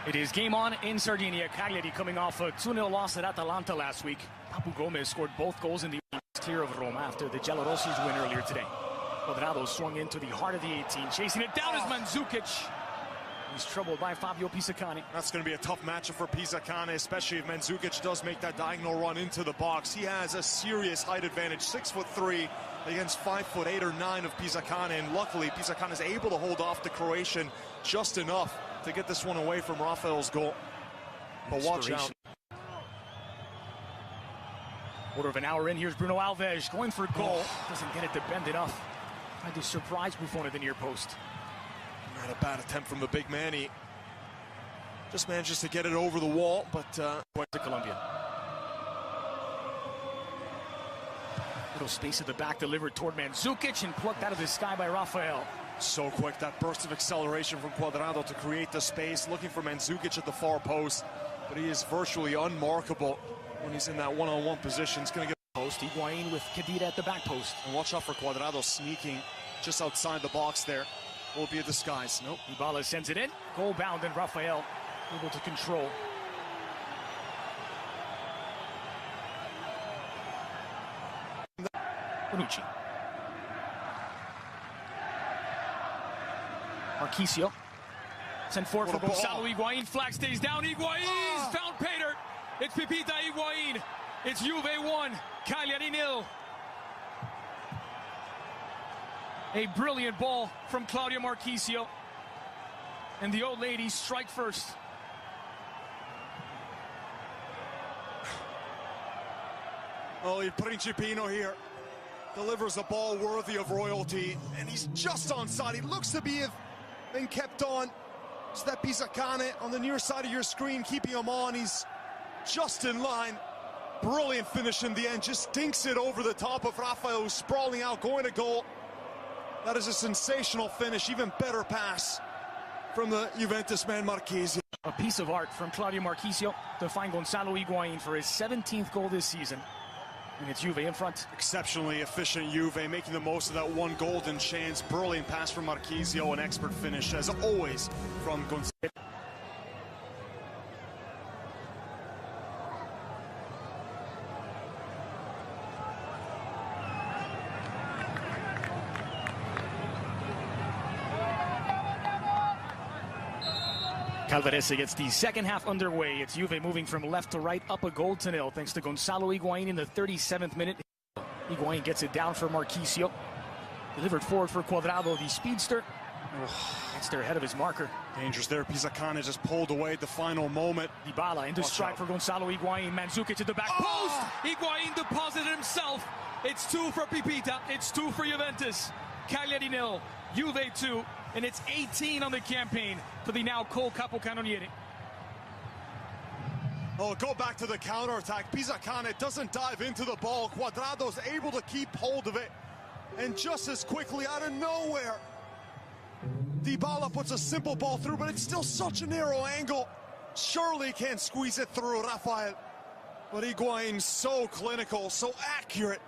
It is game on in Sardinia. Cagliari coming off a 2-0 loss at Atalanta last week. Papu Gomez scored both goals in the clear of Roma after the Giallorossi's win earlier today. Cuadrado swung into the heart of the 18. Chasing it down is Mandzukic. He's troubled by Fabio Pisacane. That's going to be a tough matchup for Pisacane, especially if Mandzukic does make that diagonal run into the box. He has a serious height advantage, 6'3" against 5'8" or 9" of Pisacane, and luckily Pisacane is able to hold off the Croatian just enough to get this one away from Rafael's goal. But watch out. Quarter of an hour in, here's Bruno Alves going for goal. Doesn't get it to bend enough. Tried to surprise Buffon at the near post. Not a bad attempt from the big man. He just manages to get it over the wall, but quite to Colombia. Little space at the back delivered toward Mandzukic and plucked out of the sky by Rafael. So quick, that burst of acceleration from Cuadrado to create the space, looking for Mandzukic at the far post, but he is virtually unmarkable when he's in that one-on-one position. He's going to get post. Higuain with Khedira at the back post. And watch out for Cuadrado sneaking just outside the box there. Will be a disguise. Nope. Dybala sends it in. Goal bound, and Rafael able to control. Bonucci. Marchisio. Sent forward for Gonzalo Higuain. Flag stays down. Higuain found Pater. It's Pipita Higuain. It's Juve 1, Cagliari 0. A brilliant ball from Claudio Marchisio. And the old ladies strike first. Oh, Principino here delivers a ball worthy of royalty, and he's just onside. He looks to be been kept on. It's that Pisacane on the near side of your screen, keeping him on. He's just in line. Brilliant finish in the end. Just dinks it over the top of Rafael, who's sprawling out, going to goal. That is a sensational finish. Even better pass from the Juventus man, Marchisio. A piece of art from Claudio Marchisio to find Gonzalo Higuain for his 17th goal this season. And it's Juve in front. Exceptionally efficient Juve, making the most of that one golden chance. Brilliant pass from Marchisio, an expert finish, as always, from Gonzalo. Calvarese gets the second half underway. It's Juve moving from left to right, up a goal to nil, thanks to Gonzalo Higuain in the 37th minute. Higuain gets it down for Marchisio. Delivered forward for Cuadrado, the speedster. Gets there ahead of his marker. Dangerous there. Pisacane just pulled away at the final moment. Dybala into strike for Gonzalo Higuain. Mandzukic to the back post. Higuain deposited himself. It's 2 for Pipita. It's 2 for Juventus. Cagliari 0, Juve 2. And it's 18 on the campaign for the now Col Capocannoniere. Oh, go back to the counterattack. Pisacane doesn't dive into the ball. Cuadrado's able to keep hold of it. And just as quickly, out of nowhere, Dybala puts a simple ball through, but it's still such a narrow angle. Surely can't squeeze it through, Rafael. But Higuain, so clinical, so accurate.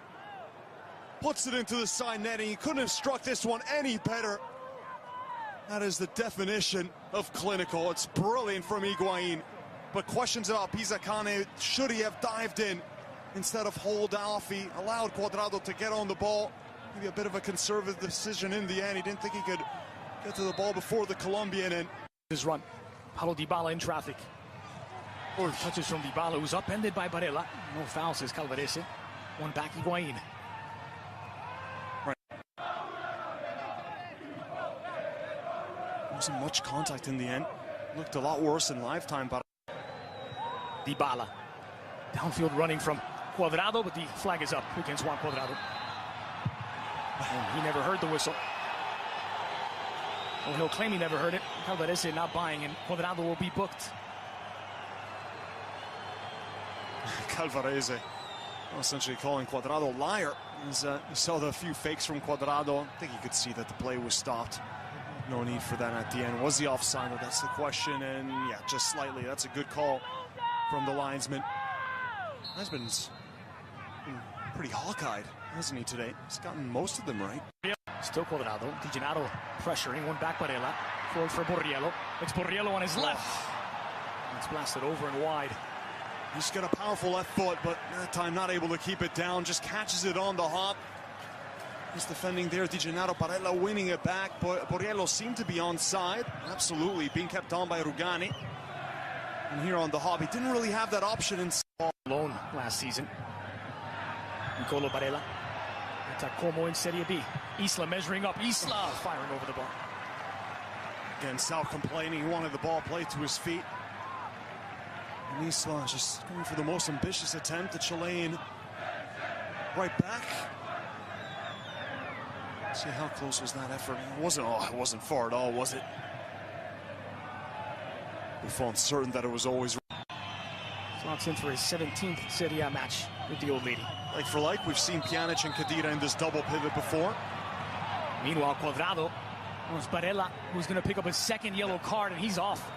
Puts it into the side netting. He couldn't have struck this one any better. That is the definition of clinical. It's brilliant from Higuain. But questions about Pisacane, should he have dived in instead of hold off? He allowed Cuadrado to get on the ball. Maybe a bit of a conservative decision in the end. He didn't think he could get to the ball before the Colombian. And his run. Paulo Dybala in traffic. Touches from Dybala, who's upended by Barella. No foul, says Calvarese. One back, Higuain. Wasn't much contact in the end. Looked a lot worse in lifetime, but Dybala downfield running from Cuadrado, but the flag is up against Juan Cuadrado. And he never heard the whistle. Well, he'll claim he never heard it. Calvarese not buying, and Cuadrado will be booked. Calvarese essentially calling Cuadrado liar. You saw the few fakes from Cuadrado. I think you could see that the play was stopped. No need for that at the end. Was he offside? That's the question. And yeah, just slightly. That's a good call from the linesman. Husband's been pretty hawk-eyed, hasn't he, today? He's gotten most of them right. Still Cuadrado. Di Gennaro pressuring. One back, Barella. Forward for Borriello. It's Borriello on his left. It's blasted over and wide. He's got a powerful left foot, but that time not able to keep it down. Just catches it on the hop. He's defending there. Di Gennaro Barella winning it back. Borriello seemed to be onside. Absolutely, being kept on by Rugani. And here on the hop, he didn't really have that option in alone last season. Nicolo Barella. Attack Como in Serie B. Isla measuring up. Isla firing over the bar. Again, Sal complaining. He wanted the ball played to his feet. And Isla just going for the most ambitious attempt. The Chilean right back. See how close was that effort? It wasn't far at all, was it? Buffon certain that it was always. Slots in for his 17th Serie A match with the old lady. Like for like, we've seen Pjanic and Khedira in this double pivot before. Meanwhile, Cuadrado was Barella, who's going to pick up a second yellow card, and he's off.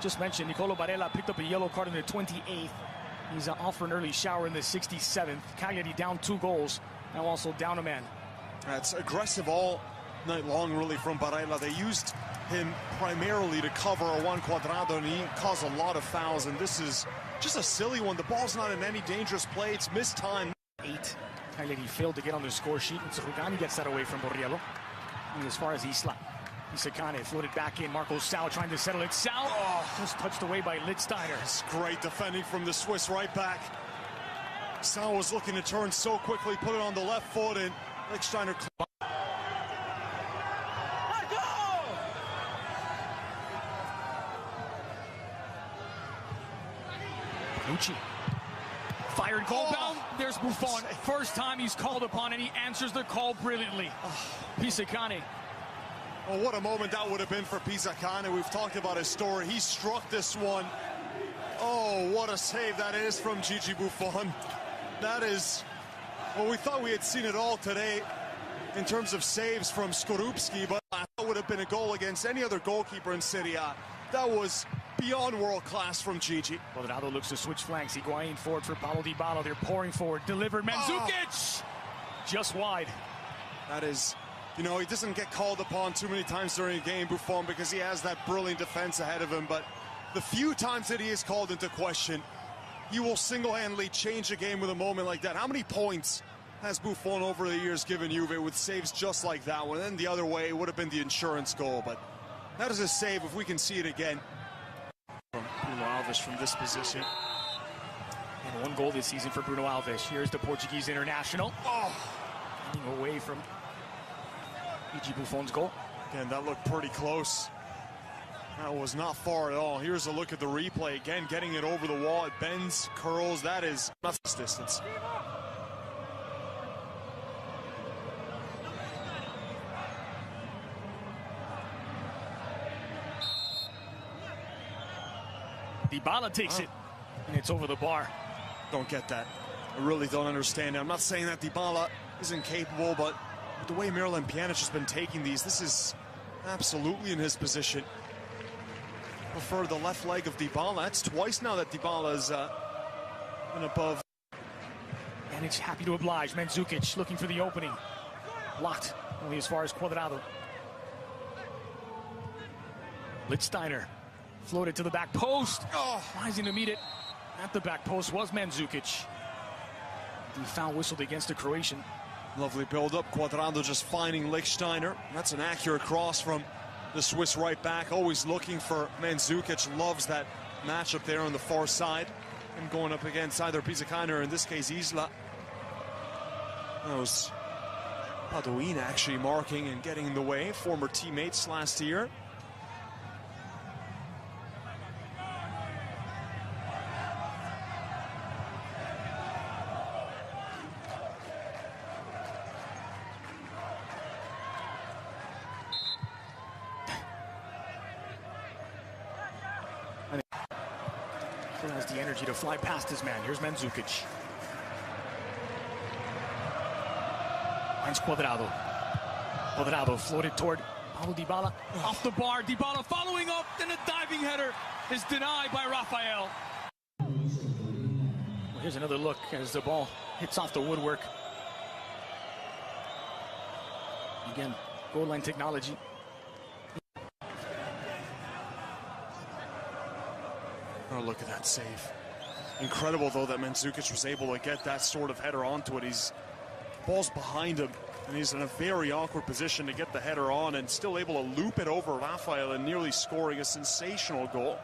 Just mentioned, Nicolo Barella picked up a yellow card in the 28th. He's off for an early shower in the 67th. Cagliari down 2 goals, now also down a man. That's aggressive all night long, really, from Barella. They used him primarily to cover Juan Cuadrado, and he caused a lot of fouls, and this is just a silly one. The ball's not in any dangerous play. It's missed time. 8. Cagliari failed to get on the score sheet, and so Rugani gets that away from Borriello. And as far as Isla, Isakane floated back in. Marco Sau trying to settle it. Sau just touched away by Lichtsteiner. It's great defending from the Swiss right back. Sau was looking to turn so quickly, put it on the left foot, and Lichtsteiner. Lucci fired goal bound. There's Buffon. First time he's called upon, and he answers the call brilliantly. Pisacane. Oh, what a moment that would have been for Pisacane. We've talked about his story. He struck this one. Oh, what a save that is from Gigi Buffon. That is, well, we thought we had seen it all today in terms of saves from Skorupski, but that would have been a goal against any other goalkeeper in Serie A. That was beyond world class from Gigi. Cuadrado looks to switch flanks. Higuain forward for Paulo Dybala. They're pouring forward. Delivered. Mandzukic! Just wide. That is, you know, he doesn't get called upon too many times during a game, Buffon, because he has that brilliant defense ahead of him. But the few times that he is called into question, he will single-handedly change a game with a moment like that. How many points has Buffon over the years given Juve with saves just like that one? And then the other way, it would have been the insurance goal. But that is a save if we can see it again. From Bruno Alves from this position. And 1 goal this season for Bruno Alves. Here's the Portuguese international. Getting away from Gigi Buffon's goal. Again, that looked pretty close. That was not far at all. Here's a look at the replay. Again, getting it over the wall. It bends, curls. That is not this distance. Dybala takes it, and it's over the bar. Don't get that. I really don't understand it. I'm not saying that Dybala isn't capable, but with the way Miralem Pjanic has been taking these, this is absolutely in his position. Prefer the left leg of Dybala. That's twice now that Dybala is been above. And it's happy to oblige. Mandzukic looking for the opening. Blocked only as far as Cuadrado. Lichtsteiner floated to the back post. Rising to meet it at the back post was Mandzukic. The foul whistled against the Croatian. Lovely build-up. Cuadrado just finding Lichtsteiner. That's an accurate cross from the Swiss right back. Always looking for Mandzukic. Loves that matchup there on the far side. And going up against either Pisacane or in this case Isla. That was Padoin actually marking and getting in the way. Former teammates last year. Has the energy to fly past his man. Here's Mandzukic. Finds Cuadrado. Cuadrado floated toward Paulo Dybala. Off the bar. Dybala following up. Then a diving header is denied by Rafael. Well, here's another look as the ball hits off the woodwork. Again, goal line technology. Oh, look at that save. Incredible, though, that Mandzukic was able to get that sort of header onto it. Ball's behind him, and he's in a very awkward position to get the header on and still able to loop it over Rafael and nearly scoring a sensational goal.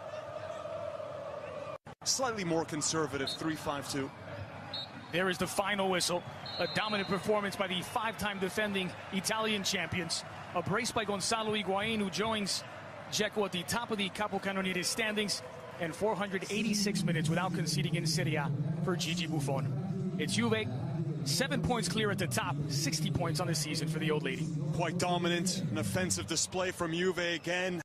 Slightly more conservative, 3-5-2. There is the final whistle. A dominant performance by the five-time defending Italian champions. A brace by Gonzalo Higuain, who joins Dzeko at the top of the Capocannoniere standings, and 486 minutes without conceding in Serie A for Gigi Buffon. It's Juve, 7 points clear at the top, 60 points on the season for the old lady. Quite dominant, an offensive display from Juve again.